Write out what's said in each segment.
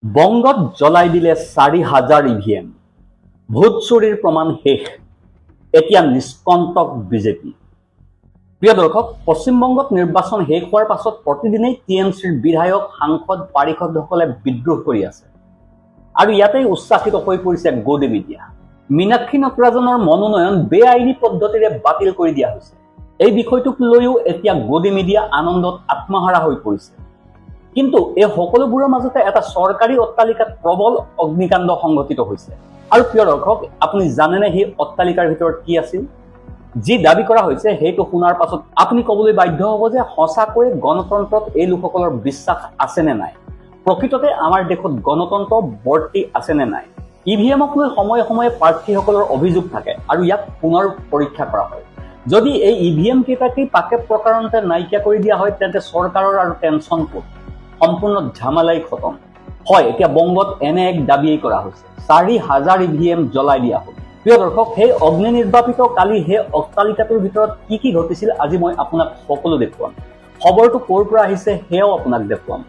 বংগত জ্বলাই দিলে ৪,০০০ ইভিএম। ভোট চুৰিৰ প্ৰমাণ শেষ, এতিয়া নিষ্কণ্টক বিজেপি। প্ৰিয় দৰ্শক, পশ্চিমবংগত নিৰ্বাচন শেষ হোৱাৰ পাছত প্ৰতিদিনেই টিএমচিৰ বিধায়ক, সাংসদ, পাৰিষদসকলে বিদ্ৰোহ কৰি আছে। আৰু ইয়াতেই উচ্ছ্বাসিত হৈ পৰিছে গদি মিডিয়া। মীনাক্ষী নটৰাজনৰ মনোনয়ন বেআইনী পদ্ধতিৰে বাতিল কৰি দিয়া হৈছে। এই বিষয়টোক লৈও এতিয়া গদি মিডিয়া আনন্দত আত্মহাৰা হৈ পৰিছে। কিন্তু এই সকলোবোৰৰ মাজতে এটা চৰকাৰী অট্টালিকাত প্ৰবল অগ্নিকাণ্ড সংঘটিত হৈছে। আৰু প্ৰিয় দৰ্শক, আপুনি জানেনে সেই অট্টালিকাৰ ভিতৰত কি আছিল? যি দাবী কৰা হৈছে সেইটো শুনাৰ পাছত আপুনি ক'বলৈ বাধ্য হ'ব যে সঁচাকৈয়ে গণতন্ত্ৰত এই লোকসকলৰ বিশ্বাস আছে নে নাই, প্ৰকৃততে আমাৰ দেশত গণতন্ত্ৰ বৰ্তি আছে নে নাই। ইভিএমক লৈ সময়ে সময়ে প্ৰাৰ্থীসকলৰ অভিযোগ থাকে আৰু ইয়াক পুনৰ পৰীক্ষা কৰা হয়। যদি এই ইভিএম কেইটাকেই পাকে প্ৰকাৰণতে নাইকিয়া কৰি দিয়া হয়, তেন্তে চৰকাৰৰ আৰু টেনচন ক'ত? সম্পূৰ্ণ ঝামেলাই খতম হয়। এতিয়া বংগত এনে এক দাবীয়ে কৰা হৈছে, ৪,০০০ ইভিএম জ্বলাই দিয়া হ'ল। প্ৰিয় দৰ্শক, সেই অগ্নি নিৰ্বাপিত কালি সেই অট্টালিকাটোৰ ভিতৰত কি কি ঘটিছিল আজি মই আপোনাক সকলো দেখুৱাম। খবৰটো ক'ৰ পৰা আহিছে সেয়াও আপোনাক দেখুৱাম।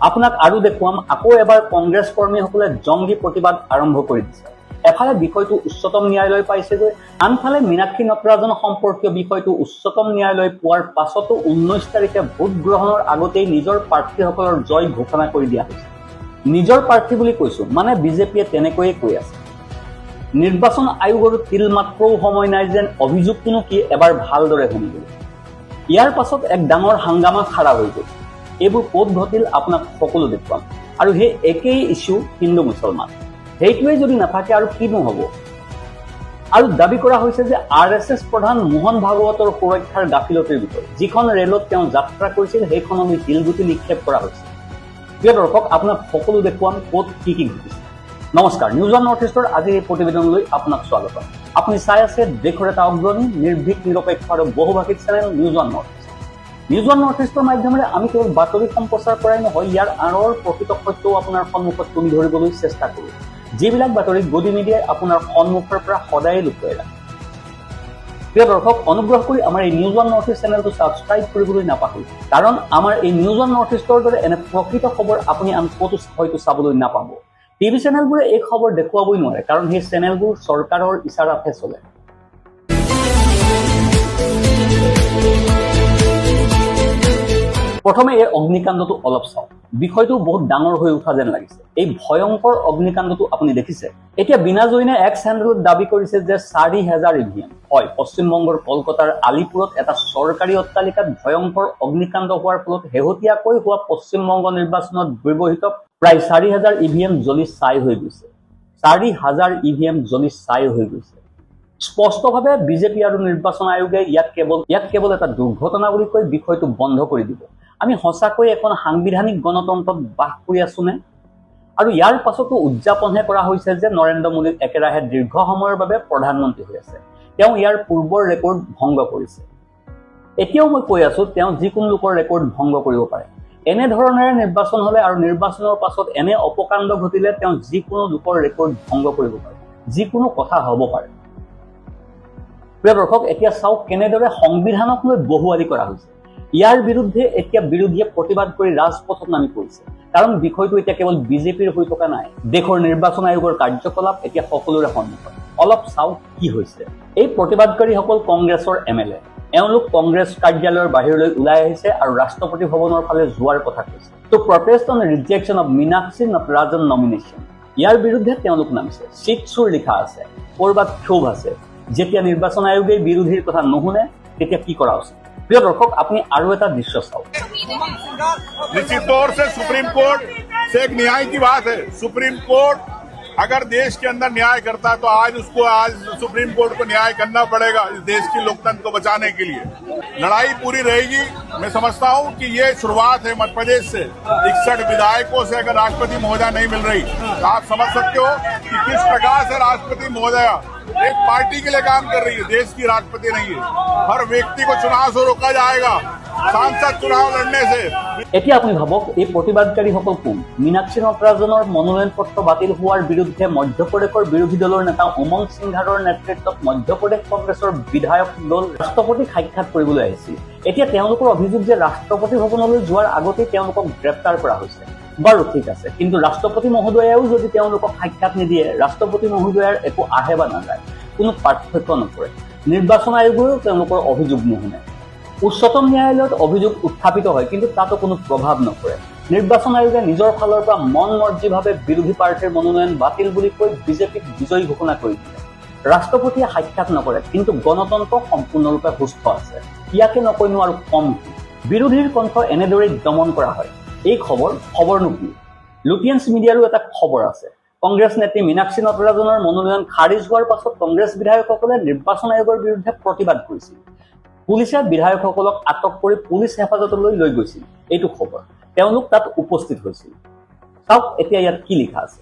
আপোনাক আৰু দেখুৱাম আকৌ এবাৰ কংগ্ৰেছ কৰ্মীসকলে জংগী প্ৰতিবাদ আৰম্ভ কৰি দিছে। এফালে বিষয়টো উচ্চতম ন্যায়ালয় পাইছেগৈ, আনফালে মীনাক্ষী নটৰাজন সম্পৰ্কীয় বিষয়টো উচ্চতম ন্যায়ালয় পোৱাৰ পাছতো ১৯ তাৰিখে ভোট গ্ৰহণৰ আগতেই নিজৰ প্ৰাৰ্থীসকলৰ জয় ঘোষণা কৰি দিয়া হৈছে। নিজৰ প্ৰাৰ্থী বুলি কৈছো, মানে বিজেপিয়ে তেনেকৈয়ে কৈ আছে। নিৰ্বাচন আয়োগৰো তিল মাত্ৰও সময় নাই যেন অভিযোগটোনো কি এবাৰ ভালদৰে শুনিবলৈ। ইয়াৰ পাছত এক ডাঙৰ হাংগামা খাৰা হৈ গ'ল। এইবোৰ ক'ত ঘটিল আপোনাক সকলো দেখুৱাম। আৰু সেই একেই ইছ্যু হিন্দু মুছলমান, সেইটোৱে যদি নাথাকে আৰু কিনো হ'ব। আৰু দাবী কৰা হৈছে যে RSS প্ৰধান মোহন ভাগৱতৰ সুৰক্ষাৰ গাফিলতিৰ বিষয়ে, যিখন ৰেলত তেওঁ যাত্ৰা কৰিছিল সেইখনলৈ শিলগুটি নিক্ষেপ কৰা হৈছে। প্ৰিয় দৰ্শক, আপোনাক সকলো দেখুৱাম ক'ত কি কি ঘটিছে। নমস্কাৰ, নিউজ অন নৰ্থ ইষ্টৰ আজিৰ এই প্ৰতিবেদনলৈ আপোনাক স্বাগতম। আপুনি চাই আছে দেশৰ এটা অগ্ৰণী, নিৰ্ভীক, নিৰপেক্ষ আৰু বহুভাষিক channel news on North East. News on North ইষ্টৰ মাধ্যমেৰে আমি কেৱল বাতৰি সম্প্ৰচাৰ কৰাই নহয়, ইয়াৰ আঁৰৰ প্ৰকৃত সত্যও আপোনাৰ সন্মুখত তুলি ধৰিবলৈ চেষ্টা কৰোঁ, যিবিলাক বাতৰি গদি মিডিয়াই আপোনাৰ সন্মুখৰ পৰা সদায় লুকুৱাই ৰাখে। প্ৰিয় দৰ্শক, অনুগ্ৰহ কৰি আমাৰ এই নিউজ অন নৰ্থ ইষ্ট চেনেলটো ছাবস্ক্ৰাইব কৰিবলৈ নাপাহৰিব, কাৰণ আমাৰ এই নিউজ অন নৰ্থ ইষ্টৰ দৰে এনে প্ৰকৃত খবৰ আপুনি আন ক'তো হয়তো চাবলৈ নাপাব। টিভি চেনেলবোৰে এই খবৰ দেখুৱাবই নোৱাৰে, কাৰণ সেই চেনেলবোৰ চৰকাৰৰ ইচাৰাতহে চলে। প্ৰথমে এই অগ্নিকাণ্ডটো অলপ চাওক। বিষয়টো বহুত ডাঙৰ হৈ উঠা যেন লাগিছে। এই ভয়ংকৰ অগ্নিকাণ্ডটো আপুনি দেখিছে। এতিয়া বীণা জৈনে এক্স হেণ্ডেলত দাবী কৰিছে যে ৪,০০০ ইভিএম। হয়, পশ্চিমবংগৰ কলকাতাৰ আলিপুৰত এটা চৰকাৰী অট্টালিকাত ভয়ংকৰ অগ্নিকাণ্ড হোৱাৰ ফলত শেহতীয়াকৈ হোৱা পশ্চিমবংগ নিৰ্বাচনত ব্যৱহৃত প্ৰায় ৪,০০০ ইভিএম জ্বলি ছাই হৈ গৈছে। ৪,০০০ ইভিএম জ্বলি ছাই হৈ গৈছে। স্পষ্টভাৱে বিজেপি আৰু নিৰ্বাচন আয়োগে ইয়াক কেৱল এটা দুৰ্ঘটনা বুলি কৈ বিষয়টো বন্ধ কৰি দিব। আমি সঁচাকৈ এখন সাংবিধানিক গণতন্ত্ৰত বাস কৰি আছোনে? আৰু ইয়াৰ পাছতো উদযাপনহে কৰা হৈছে যে নৰেন্দ্ৰ মোদী একেৰাহে দীৰ্ঘ সময়ৰ বাবে প্ৰধানমন্ত্ৰী হৈ আছে। তেওঁ ইয়াৰ পূৰ্বৰ ৰেকৰ্ড ভংগ কৰিছে। এতিয়াও মই কৈ আছো, তেওঁ যিকোনো লোকৰ ৰেকৰ্ড ভংগ কৰিব পাৰে। এনেধৰণেৰে নিৰ্বাচন হলে আৰু নিৰ্বাচনৰ পাছত এনে অপকাণ্ড ঘটিলে তেওঁ যিকোনো লোকৰ ৰেকৰ্ড ভংগ কৰিব পাৰে, যিকোনো কথা হ'ব পাৰে। প্ৰিয় দৰ্শক, এতিয়া চাওক কেনেদৰে সংবিধানক লৈ বহুৱালি কৰা হৈছে। ইয়াৰ বিৰুদ্ধে এতিয়া বিৰোধীয়ে প্ৰতিবাদ কৰি ৰাজপথত নামি পৰিছে, কাৰণ বিষয়টো এতিয়া কেৱল বিজেপিৰ হৈ থকা নাই। দেশৰ নিৰ্বাচন আয়োগৰ কাৰ্যকলাপ এতিয়া সকলোৰে সন্মুখত। অলপ চাওক কি হৈছে। এই প্ৰতিবাদকাৰীসকল কংগ্ৰেছৰ MLA। এওঁলোক কংগ্ৰেছ কাৰ্যালয়ৰ বাহিৰলৈ ওলাই আহিছে আৰু ৰাষ্ট্ৰপতি ভৱনৰ ফালে যোৱাৰ কথা কৈছে। To protest on rejection of Meenakshi Natarajan nomination. ইয়াৰ বিৰুদ্ধে তেওঁলোক নামিছে। চিটছুৰ লিখা আছে, ক'ৰবাত ক্ষোভ আছে। যেতিয়া নিৰ্বাচন আয়োগে বিৰোধীৰ কথা নুশুনে তেতিয়া কি কৰা উচিত। প্ৰিয় দৰ্শক, আপুনি আৰু এটা দৃশ্য চাওক। निश्चित तौर से सुप्रीम कोर्ट से एक न्याय की बात है। सुप्रीम कोर्ट अगर देश के अंदर न्याय करता है तो आज सुप्रीम कोर्ट को न्याय करना पड़ेगा इस देश की लोकतंत्र को बचाने के लिए। लड़ाई पूरी रहेगी। मैं समझता हूं कि ये शुरुआत है मध्य प्रदेश से। 61 विधायकों से अगर राष्ट्रपति महोदया नहीं मिल रही तो आप समझ सकते हो कि किस प्रकार से राष्ट्रपति महोदया एक पार्टी के लिए काम कर रही है, देश की राष्ट्रपति नहीं है। हर व्यक्ति को चुनाव से रोका जाएगा, सांसद चुनाव लड़ने से। এতিয়া আপুনি ভাবক, এই প্ৰতিবাদকাৰীসকল কোন? মীনাক্ষী নটৰাজনৰ মনোনয়ন পত্ৰ বাতিল হোৱাৰ বিৰুদ্ধে মধ্যপ্ৰদেশৰ বিৰোধী দলৰ নেতা উমং সিংঘাৰৰ নেতৃত্বত মধ্যপ্ৰদেশ কংগ্ৰেছৰ বিধায়ক দল ৰাষ্ট্ৰপতিক সাক্ষাৎ কৰিবলৈ আহিছিল। এতিয়া তেওঁলোকৰ অভিযোগ যে ৰাষ্ট্ৰপতি ভৱনলৈ যোৱাৰ আগতেই তেওঁলোকক গ্ৰেপ্তাৰ কৰা হৈছে। বাৰু ঠিক আছে, কিন্তু ৰাষ্ট্ৰপতি মহোদয়েও যদি তেওঁলোকক সাক্ষাৎ নিদিয়ে, ৰাষ্ট্ৰপতি মহোদয়াৰ একো আহে বা নাযায়, কোনো পাৰ্থক্য নপৰে। নিৰ্বাচন আয়োগেও তেওঁলোকৰ অভিযোগ নুশুনে। উচ্চতম ন্যায়ালয়ত অভিযোগ উত্থাপিত হয়, কিন্তু তাতো কোনো প্ৰভাৱ নপৰে। নিৰ্বাচন আয়োগে নিজৰ ফালৰ পৰা মন মৰ্জিভাৱে বিৰোধী প্ৰাৰ্থীৰ মনোনয়ন বাতিল বুলি কৈ বিজেপিক বিজয়ী ঘোষণা কৰি দিলে। ৰাষ্ট্ৰপতিয়ে সাক্ষাৎ নকৰে, কিন্তু গণতন্ত্ৰ সম্পূৰ্ণৰূপে সুস্থ আছে। ইয়াকে নকৈনো আৰু কম কি? বিৰোধীৰ কণ্ঠ এনেদৰেই দমন কৰা হয়। এই খবৰনো কি? লুটিয়েন্স মিডিয়াৰো এটা খবৰ আছে। কংগ্ৰেছ নেত্ৰী মীনাক্ষী নটৰাজনৰ মনোনয়ন খাৰিজ হোৱাৰ পাছত কংগ্ৰেছ বিধায়কসকলে নিৰ্বাচন আয়োগৰ বিৰুদ্ধে প্ৰতিবাদ কৰিছিল। পুলিচে বিধায়কসকলক আটক কৰি পুলিচ হেফাজতলৈ লৈ গৈছিল। এইটো খবৰ। তেওঁলোক তাত উপস্থিত হৈছিল। চাওক এতিয়া ইয়াত কি লিখা আছে।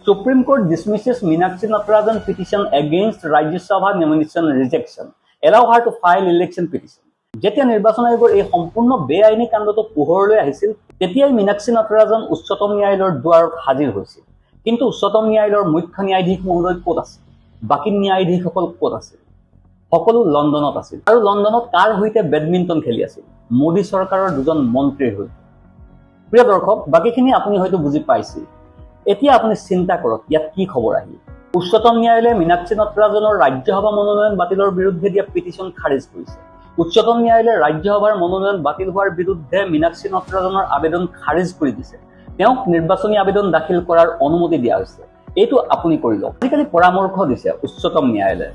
Supreme Court dismisses Meenakshi Natarajan petition against Rajya Sabha nomination rejection. Allow her to file election petition. যেতিয়া নিৰ্বাচন আয়োগৰ এই সম্পূৰ্ণ বেআইনী কাণ্ডটো পোহৰলৈ আহিছিল, তেতিয়াই মীনাক্ষী নটৰাজন উচ্চতম ন্যায়ালয়ৰ দুৱাৰত হাজিৰ হৈছিল। কিন্তু উচ্চতম ন্যায়ালয়ৰ মুখ্য ন্যায়াধীশ মহোদয় ক'ত আছিল? বাকী ন্যায়াধীশসকল ক'ত আছিল? সকলো লণ্ডনত আছিল। আৰু লণ্ডনত কাৰ সৈতে বেডমিণ্টন খেলি আছিল? মোদী চৰকাৰৰ দুজন মন্ত্ৰীৰ সৈতে। প্ৰিয় দৰ্শক, বাকীখিনি আপুনি হয়তো বুজি পাইছে। এতিয়া আপুনি চিন্তা কৰক, ইয়াত কি খবৰ আহিল। উচ্চতম ন্যায়ালয়ে মীনাক্ষী নটৰাজনৰ ৰাজ্যসভা মনোনয়ন বাতিলৰ বিৰুদ্ধে দিয়া পিটিশ্যন খাৰিজ কৰিছে। উচ্চতম ন্যায়ালয়ে ৰাজ্যসভাৰ মনোনয়ন বাতিল হোৱাৰ বিৰুদ্ধে মীনাক্ষী নটৰাজনৰ আবেদন খাৰিজ কৰি দিছে। তেওঁক নিৰ্বাচনী আবেদন দাখিল কৰাৰ অনুমতি দিয়া হৈছে। এইটো আপুনি কৰি লওক। আজিকালি পৰামৰ্শ দিছে উচ্চতম ন্যায়ালয়ে।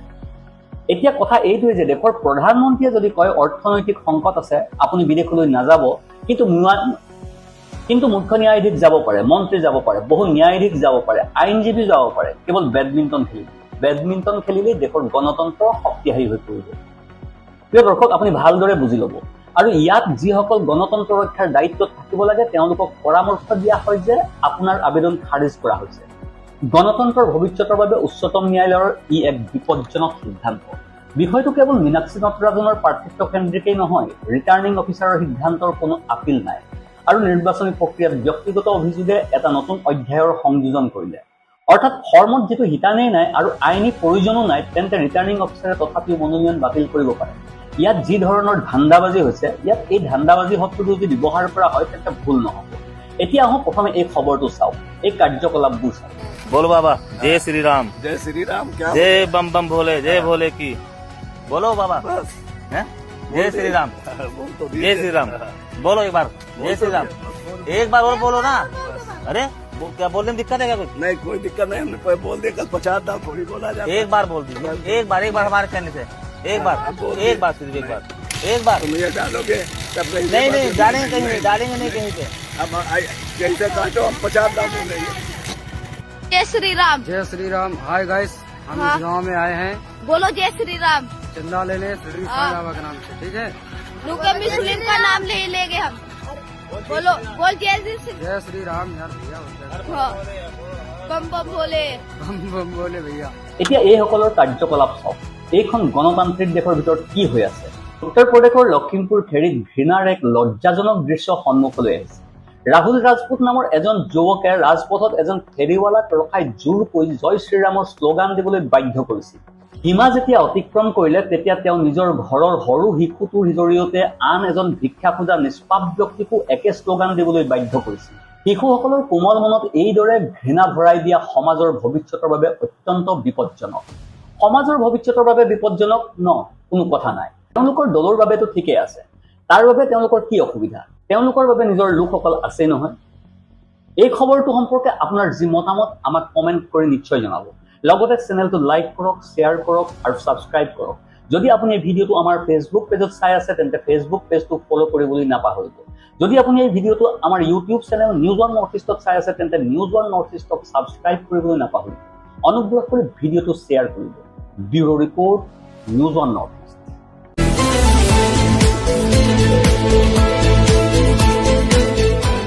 এতিয়া কথা এইটোৱে যে দেশৰ প্ৰধানমন্ত্ৰীয়ে যদি কয় অৰ্থনৈতিক সংকট আছে, আপুনি বিদেশলৈ নাযাব, কিন্তু মুখ্য ন্যায়াধীশ যাব পাৰে, মন্ত্ৰী যাব পাৰে, বহু ন্যায়াধীশ যাব পাৰে, আইনজীৱী যাব পাৰে, কেৱল বেডমিণ্টন খেলিলেই দেশৰ গণতন্ত্ৰ শক্তিশালী হৈ পৰিব। প্ৰিয় দৰ্শক, আপুনি ভালদৰে বুজি ল'ব। আৰু ইয়াত যিসকল গণতন্ত্ৰ ৰক্ষাৰ দায়িত্বত থাকিব লাগে, তেওঁলোকক পৰামৰ্শ দিয়া হয় যে আপোনাৰ আবেদন খাৰিজ কৰা হৈছে। গণতন্ত্ৰৰ ভৱিষ্যতৰ বাবে উচ্চতম ন্যায়ালয়ৰ ই এক বিপদজনক সিদ্ধান্ত। বিষয়টো কেৱল মীনাক্ষী নটৰাজনৰ প্ৰাৰ্থিত্ব কেন্দ্ৰিকেই নহয়, ৰিটাৰ্ণিং অফিচাৰৰ সিদ্ধান্তৰ কোনো আপিল নাই। আৰু নিৰ্বাচনী প্ৰক্ৰিয়াত ব্যক্তিগত অভিযোগে এটা নতুন অধ্যায়ৰ সংযোজন কৰিলে। অৰ্থাৎ ফৰ্মত যিটো শিতানেই নাই আৰু আইনী প্ৰয়োজনো নাই, তেন্তে ৰিটাৰ্ণিং অফিচাৰে তথাপিও মনোনয়ন বাতিল কৰিব পাৰে। ইয়াত যি ধৰণৰ ধান্দাবাজি হৈছে, ইয়াত এই ধান্দাবাজি শব্দটো যদি ব্যৱহাৰ কৰা হয়, তেন্তে ভুল নহ'ব। এতিয়া আহোঁ প্ৰথমে এই খবৰটো চাওক, এই কাৰ্যকলাপবোৰ চাওক। बोलो बाबा जय श्री राम। जय श्री राम। क्या जय बम बम भोले, जय भोले की। बोलो बाबा हैं? जय श्री राम। जय श्री राम। बोलो एक बार जय श्री राम। एक बार और बोलो ना। अरे क्या बोलने में दिक्कत है क्या? कुछ नहीं, कोई दिक्कत नहीं, हमने बोल दिया। कल 50 दाम थोड़ी बोला जाता। एक बार बोल दीजिए, एक बार हमारे कहने से एक बार सिर्फ एक बार तुम ये डालोगे तब नहीं डालेंगे कहीं नहीं, डालेंगे नहीं कहीं पे। अब जैसे काटो, हम 50 दाम बोलेंगे। जय श्री राम। जय श्री राम। हाय गाइस, हम हाँ। इस गांव में आए हैं बोलो जय श्री राम। चंदा लेने श्री हाँ। बाबा के नाम से, ठीक है। रुके मुस्लिम का नाम ले लेंगे हम। बोलो बोल जय श्री जय श्री राम। यार भैया हाँ। बम बम बोले। बम बम बोले भैया। এতিয়া এইসকলৰ কাৰ্যকলাপ চাওক। এইখন গণতান্ত্ৰিক দেশৰ ভিতৰত কি হৈ আছে? উত্তৰ প্ৰদেশৰ লখিমপুৰ খেৰীত ঘৃণাৰ এক লজ্জাজনক দৃশ্য সন্মুখলৈ আহিছে। ৰাহুল ৰাজপুত নামৰ এজন যুৱকে ৰাজপথত এজন ফেৰীৱালাক ৰখাই জোৰ কৰি জয় শ্ৰীৰামৰ শ্লোগান দিবলৈ বাধ্য কৰিছিল। সীমা যেতিয়া অতিক্ৰম কৰিলে, তেতিয়া তেওঁ নিজৰ ঘৰৰ সৰু শিশুটোৰ জৰিয়তে আন এজন ভিক্ষা খোজা নিষ্পাপ ব্যক্তিকো একে শ্লোগান দিবলৈ বাধ্য কৰিছিল। শিশুসকলৰ কোমল মনত এইদৰে ঘৃণা ভৰাই দিয়া সমাজৰ ভৱিষ্যতৰ বাবে অত্যন্ত বিপদজনক। সমাজৰ ভৱিষ্যতৰ বাবে বিপদজনক কোনো কথা নাই। তেওঁলোকৰ দলৰ বাবেতো ঠিকেই আছে, তাৰ বাবে তেওঁলোকৰ কি অসুবিধা? তেওঁলোকৰ বাবে নিজৰ লোকসকল আছেই নহয়। এই খবৰটো সম্পৰ্কে আপোনাৰ যি মতামত আমাক কমেণ্ট কৰি নিশ্চয় জনাব। লগতে চেনেলটো লাইক কৰক, শ্বেয়াৰ কৰক আৰু ছাবস্ক্ৰাইব কৰক। যদি আপুনি এই ভিডিঅ'টো আমাৰ ফেচবুক পেজত চাই আছে, তেন্তে ফেচবুক পেজটো ফ'ল' কৰিবলৈ নাপাহৰিব। যদি আপুনি এই ভিডিঅ'টো আমাৰ YouTube channel news one North ইষ্টত চাই আছে, তেন্তে নিউজ ওৱান নৰ্থ ইষ্টক ছাবস্ক্ৰাইব কৰিবলৈ নাপাহৰিব। অনুগ্ৰহ কৰি ভিডিঅ'টো শ্বেয়াৰ কৰিব। Bureau' report, news one North east.